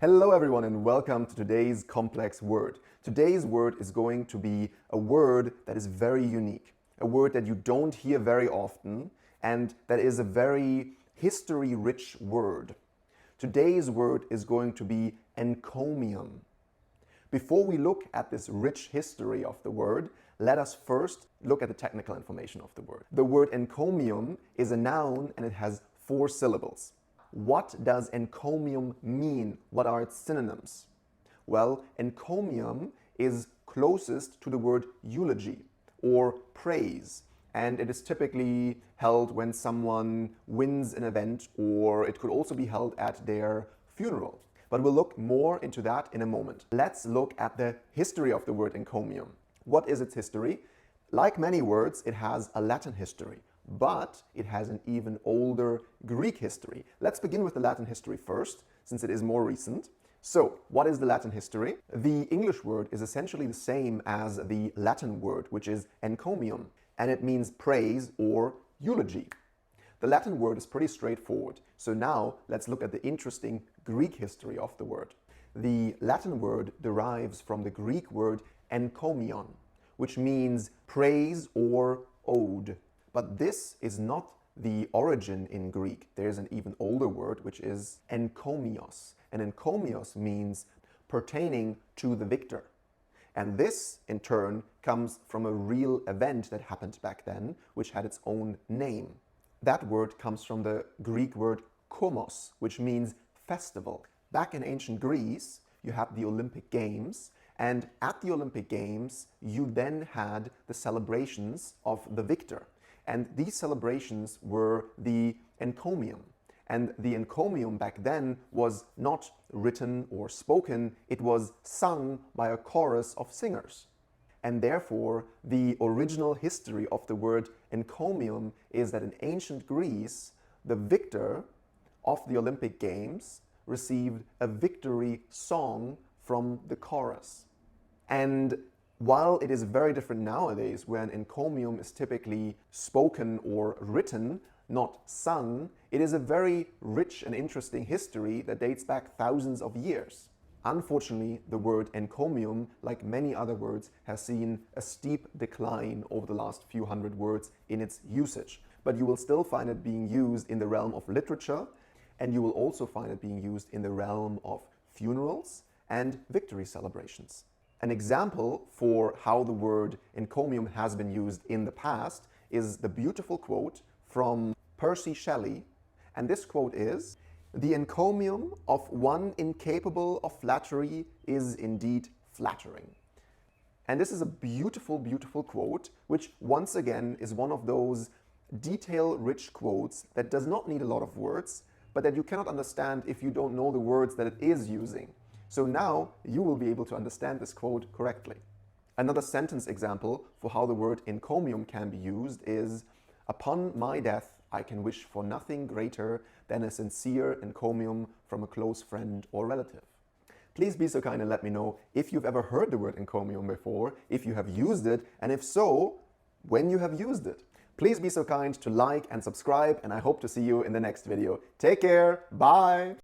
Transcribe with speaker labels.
Speaker 1: Hello everyone and welcome to today's complex word. Today's word is going to be a word that is very unique, a word that you don't hear very often, and that is a very history-rich word. Today's word is going to be encomium. Before we look at this rich history of the word, let us first look at the technical information of the word. The word encomium is a noun and it has 4 syllables. What does encomium mean? What are its synonyms? Well, encomium is closest to the word eulogy or praise, and it is typically held when someone wins an event, or it could also be held at their funeral. But we'll look more into that in a moment. Let's look at the history of the word encomium. What is its history? Like many words, it has a Latin history, but it has an even older Greek history. Let's begin with the Latin history first, since it is more recent. So, what is the Latin history? The English word is essentially the same as the Latin word, which is encomium, and it means praise or eulogy. The Latin word is pretty straightforward, so now let's look at the interesting Greek history of the word. The Latin word derives from the Greek word encomion, which means praise or ode. But this is not the origin in Greek. There's an even older word, which is enkomios. And enkomios means pertaining to the victor. And this, in turn, comes from a real event that happened back then, which had its own name. That word comes from the Greek word komos, which means festival. Back in ancient Greece, you had the Olympic Games, and at the Olympic Games, you then had the celebrations of the victor. And these celebrations were the encomium. And the encomium back then was not written or spoken, it was sung by a chorus of singers. And therefore, the original history of the word encomium is that in ancient Greece, the victor of the Olympic Games received a victory song from the chorus. And while it is very different nowadays, where an encomium is typically spoken or written, not sung, it is a very rich and interesting history that dates back thousands of years. Unfortunately, the word encomium, like many other words, has seen a steep decline over the last few hundred words in its usage. But you will still find it being used in the realm of literature, and you will also find it being used in the realm of funerals and victory celebrations. An example for how the word encomium has been used in the past is the beautiful quote from Percy Shelley, and this quote is, "The encomium of one incapable of flattery is indeed flattering." And this is a beautiful, beautiful quote, which once again is one of those detail-rich quotes that does not need a lot of words, but that you cannot understand if you don't know the words that it is using. So now you will be able to understand this quote correctly. Another sentence example for how the word encomium can be used is, "Upon my death, I can wish for nothing greater than a sincere encomium from a close friend or relative." Please be so kind and let me know if you've ever heard the word encomium before, if you have used it, and if so, when you have used it. Please be so kind to like and subscribe, and I hope to see you in the next video. Take care, bye!